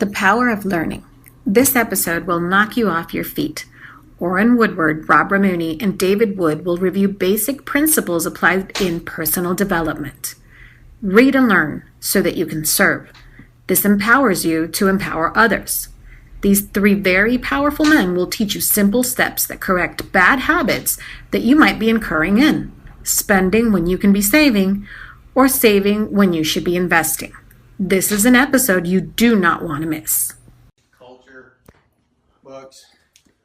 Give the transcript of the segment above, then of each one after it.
The power of learning. This episode will knock you off your feet. Orrin Woodward, Rob Ramuni, and David Wood will review basic principles applied in personal development. Read and learn so that you can serve. This empowers you to empower others. These three very powerful men will teach you simple steps that correct bad habits that you might be incurring in. Spending when you can be saving, or saving when you should be investing. This is an episode you do not want to miss. Culture, books,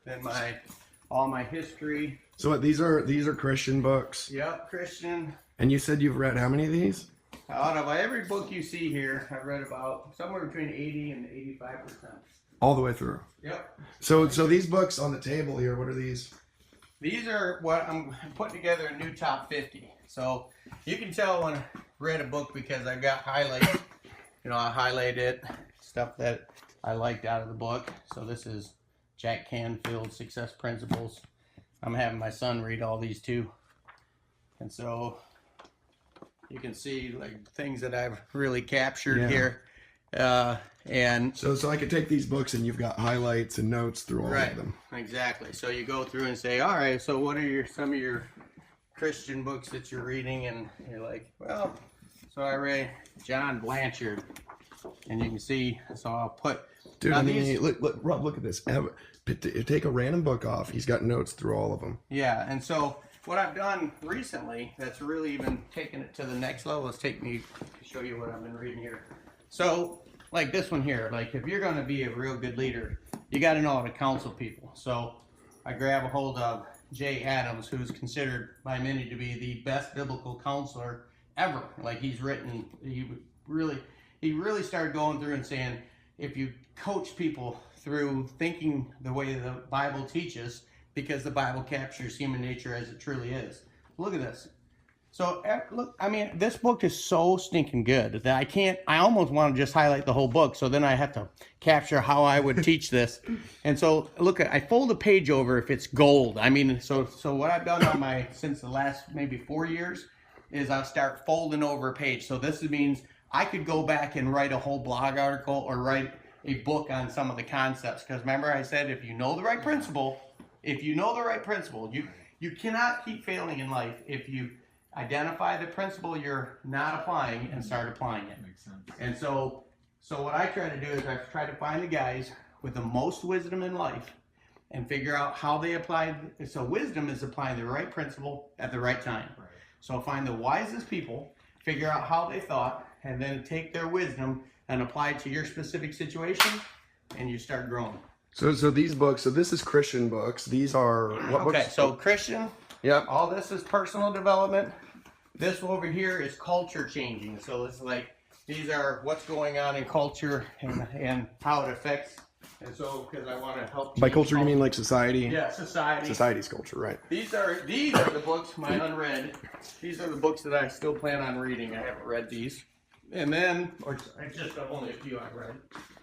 then all my history. So what, these are Christian books? Yep, Christian. And you said you've read how many of these? Out of every book you see here, I've read about somewhere between 80 and 85%. All the way through? Yep. So these books on the table here, what are these? These are what I'm putting together a new top 50. So you can tell when I read a book because I've got highlights. You know, I highlighted stuff that I liked out of the book. So this is Jack Canfield's Success Principles. I'm having my son read all these too. And so you can see like things that I've really captured here. And so I could take these books and you've got highlights and notes through all of them. Exactly. So you go through and say, all right, so what are some of your Christian books that you're reading? And you're like, well, so I read John Blanchard, and you can see, so I'll put, dude, I mean, look, Rob, look at this. Take a random book off. He's got notes through all of them. Yeah. And so what I've done recently that's really even taken it to the next level is take me to show you what I've been reading here. So like this one here, like if you're going to be a real good leader, you got to know how to counsel people. So I grab a hold of Jay Adams, who's considered by many to be the best biblical counselor ever. Like he really started going through and saying, if you coach people through thinking the way the Bible teaches, because the Bible captures human nature as it truly is. Look at this. So look, I mean, this book is so stinking good that I almost want to just highlight the whole book. So then I have to capture how I would teach this. And so look, I fold a page over if it's gold. I mean, so what I've done since the last maybe 4 years is I'll start folding over a page. So this means I could go back and write a whole blog article or write a book on some of the concepts. Because remember I said, if you know the right principle, you cannot keep failing in life if you identify the principle you're not applying and start applying it. Makes sense. And so what I try to do is I try to find the guys with the most wisdom in life and figure out how they apply. So wisdom is applying the right principle at the right time. Right. So find the wisest people, figure out how they thought, and then take their wisdom and apply it to your specific situation, and you start growing. So these books, so this is Christian books. These are what books? Okay, so Christian. Yep. All this is personal development. This over here is culture changing. So it's like, these are what's going on in culture and how it affects. And so, because I want to help. By culture, you mean like society? Yeah, society. Society's culture, right. These are the books, my unread. These are the books that I still plan on reading. I haven't read these. And then, or I just have only a few I've read.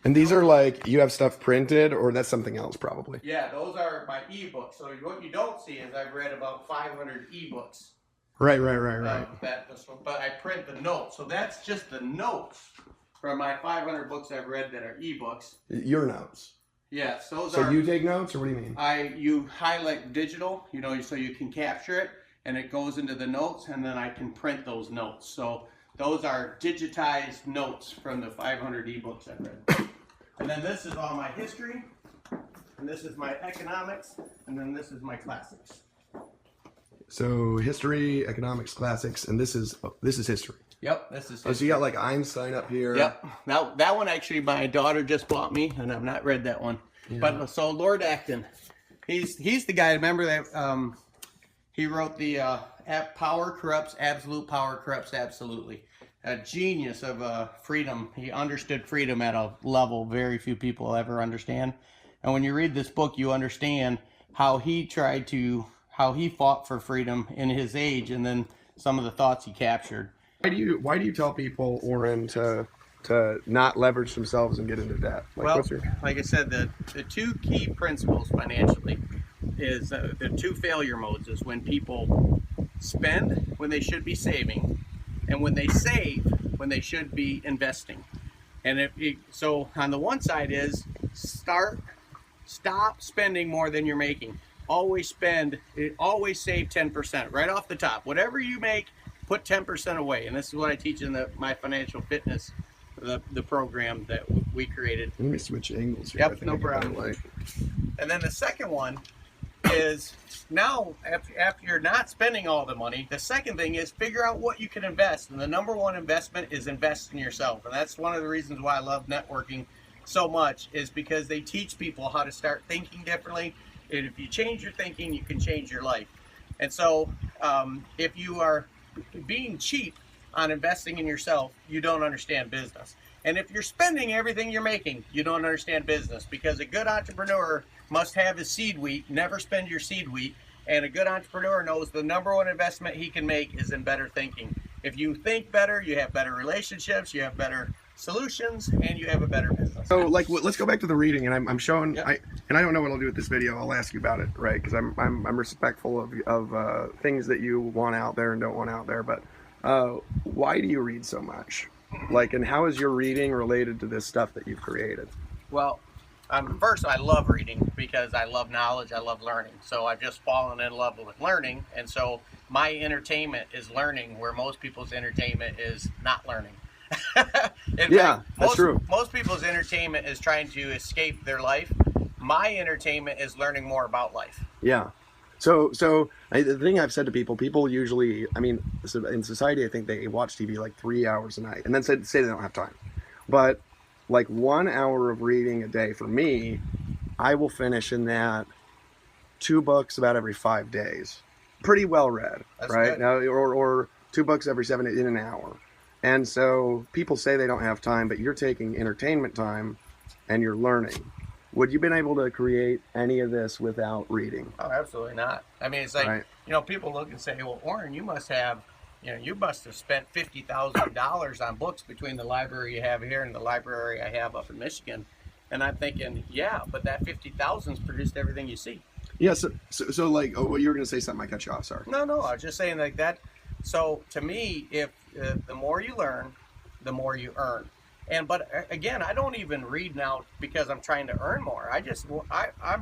And these are like, you have stuff printed, or that's something else probably? Yeah, those are my ebooks. So what you don't see is I've read about 500 ebooks. Right. But I print the notes. So that's just the notes from my 500 books I've read that are ebooks. Your notes? Yes, those so are. So you take notes, or what do you mean? You highlight digital, so you can capture it, and it goes into the notes, and then I can print those notes. So those are digitized notes from the 500 ebooks I've read. And then this is all my history, and this is my economics, and then this is my classics. So history, economics, classics, and this is history. Yep, this is history. Oh, so you got like Einstein up here. Yep. Now that one actually my daughter just bought me, and I've not read that one. Yeah. But so Lord Acton, he's the guy. Remember that he wrote the Power Corrupts, Absolute Power Corrupts Absolutely. A genius of freedom. He understood freedom at a level very few people ever understand. And when you read this book, you understand how he fought for freedom in his age, and then some of the thoughts he captured. Why do you tell people, Orrin, to not leverage themselves and get into debt? Like I said, the two key principles financially is the two failure modes is when people spend when they should be saving, and when they save when they should be investing. And so on the one side is stop spending more than you're making. Always save 10% right off the top. Whatever you make, put 10% away. And this is what I teach in my financial fitness, the program that we created. Let me switch angles here. Yep, no problem. And then the second one is, now after you're not spending all the money, the second thing is figure out what you can invest. And the number one investment is invest in yourself. And that's one of the reasons why I love networking so much, is because they teach people how to start thinking differently. And if you change your thinking, you can change your life. And so if you are being cheap on investing in yourself, you don't understand business. And if you're spending everything you're making, you don't understand business, because a good entrepreneur must have his seed wheat. Never spend your seed wheat. And a good entrepreneur knows the number one investment he can make is in better thinking. If you think better, you have better relationships, you have better solutions, and you have a better business. So, like, let's go back to the reading, and I'm showing. Yep. I don't know what I'll do with this video. I'll ask you about it, right? Because I'm respectful of things that you want out there and don't want out there. But why do you read so much? Like, and how is your reading related to this stuff that you've created? Well, first, I love reading because I love knowledge. I love learning. So I've just fallen in love with learning, and so my entertainment is learning, where most people's entertainment is not learning. That's true. Most people's entertainment is trying to escape their life. My entertainment is learning more about life. Yeah. So the thing I've said to people usually, I mean, in society, I think they watch TV like 3 hours a night and then say they don't have time. But like 1 hour of reading a day for me, I will finish in that 2 books about every 5 days. Pretty well read, That's right? Good. Now, or 2 books every 7 in an hour. And so people say they don't have time, but you're taking entertainment time and you're learning. Would you been able to create any of this without reading? Oh, absolutely not. I mean, it's like, right. People look and say, well, Orrin, you must have spent $50,000 on books between the library you have here and the library I have up in Michigan. And I'm thinking, yeah, but that 50,000's produced everything you see. Yeah. So like, oh, you were going to say something. I cut you off. Sorry. No, I was just saying like that. So to me, if the more you learn, the more you earn. But again, I don't even read now because I'm trying to earn more. I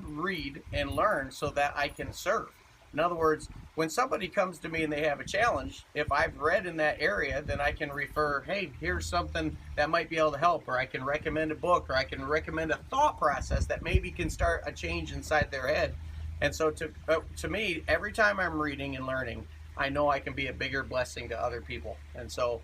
read and learn so that I can serve. In other words, when somebody comes to me and they have a challenge, if I've read in that area, then I can refer, hey, here's something that might be able to help, or I can recommend a book, or I can recommend a thought process that maybe can start a change inside their head. And so to me, every time I'm reading and learning, I know I can be a bigger blessing to other people. And so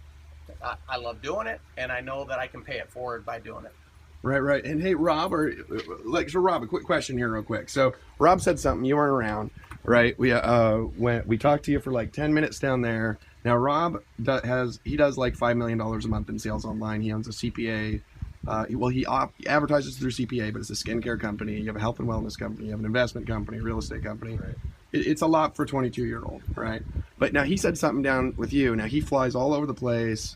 I love doing it, and I know that I can pay it forward by doing it. Right. And hey, Rob, Rob, a quick question here real quick. So Rob said something, you weren't around, right? We talked to you for like 10 minutes down there. Now Rob does like $5 million a month in sales online. He owns a CPA. He advertises through CPA, but it's a skincare company. You have a health and wellness company. You have an investment company, a real estate company. Right. It's a lot for a 22-year-old, right? But now he said something down with you. Now he flies all over the place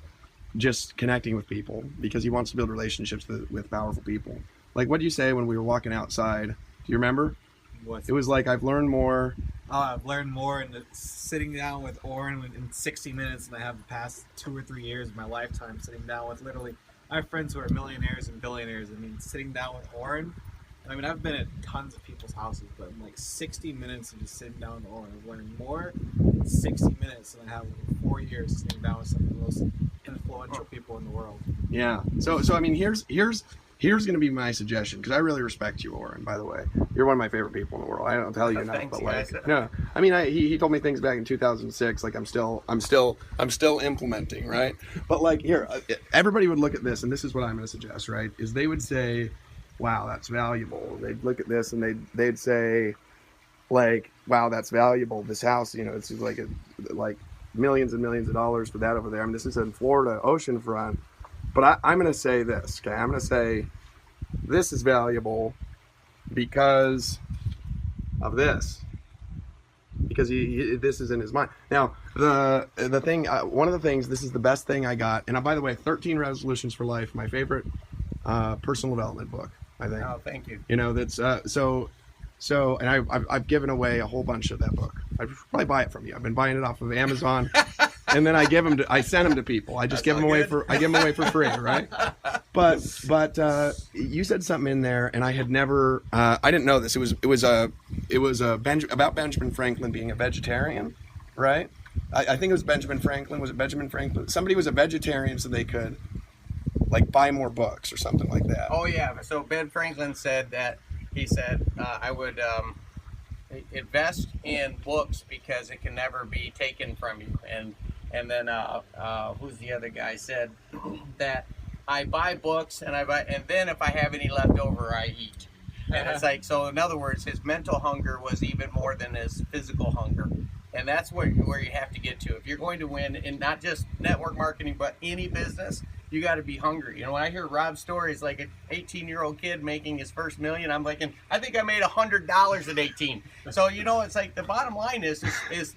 just connecting with people because he wants to build relationships with powerful people. Like, what do you say when we were walking outside? Do you remember? What? It was like, I've learned more. Oh, I've learned more in sitting down with Orrin in 60 minutes than I have the past 2 or 3 years of my lifetime sitting down with literally. I have friends who are millionaires and billionaires. I mean, sitting down with Orrin. I mean, I've been at tons of people's houses, but in like 60 minutes of just sitting down with Orrin, I've learned more in 60 minutes than I have in 4 years sitting down with some of the most influential people in the world. Yeah. So I mean, here's going to be my suggestion, because I really respect you, Orrin. By the way, you're one of my favorite people in the world. I don't tell you enough, Thanks, but like, guys. no, I mean, he told me things back in 2006. Like, I'm still implementing, right? But like, here, everybody would look at this, and this is what I'm going to suggest, right? Is they would say, wow, that's valuable. They'd look at this and they'd say, like, wow, that's valuable. This house, it's like millions and millions of dollars for that over there. I mean, this is in Florida, oceanfront. But I'm going to say this, okay? I'm going to say this is valuable because of this. Because this is in his mind. Now, the thing, one of the things, this is the best thing I got. And by the way, 13 Resolutions for Life, my favorite personal development book, I think. Oh, thank you. That's and I've given away a whole bunch of that book. I should probably buy it from you. I've been buying it off of Amazon. and then I send them to people. I just give them away for free, right? But you said something in there, and I had never, I didn't know this. It was about Benjamin Franklin being a vegetarian, right? I think it was Benjamin Franklin. Was it Benjamin Franklin? Somebody was a vegetarian so they could like buy more books or something like that. Oh yeah. So Ben Franklin said that. He said I would invest in books because it can never be taken from you. And then who's the other guy said that I buy books and then if I have any left over, I eat. And it's like, so in other words, his mental hunger was even more than his physical hunger. And that's where you have to get to. If you're going to win in not just network marketing, but any business, you got to be hungry. You know, when I hear Rob's stories, like an 18-year-old kid making his first million, I'm like, I think I made $100 at 18. So, you know, it's like the bottom line is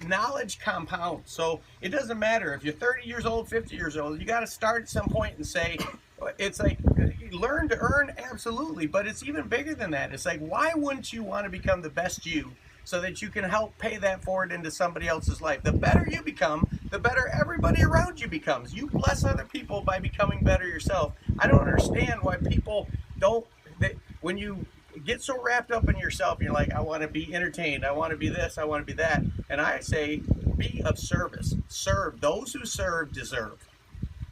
knowledge compounds. So it doesn't matter if you're 30 years old, 50 years old, you got to start at some point and say, it's like, learn to earn, absolutely. But it's even bigger than that. It's like, why wouldn't you want to become the best you so that you can help pay that forward into somebody else's life? The better you become, the better everybody around you becomes. You bless other people by becoming better yourself. I don't understand why people when you get so wrapped up in yourself, you're like, I want to be entertained, I want to be this, I want to be that. And I say, be of service. Serve. Those who serve deserve.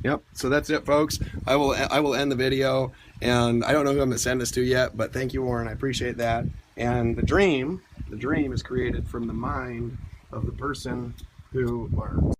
Yep. So that's it, folks. I will end the video, and I don't know who I'm going to send this to yet, but thank you, Warren. I appreciate that. And the dream is created from the mind of the person who learns.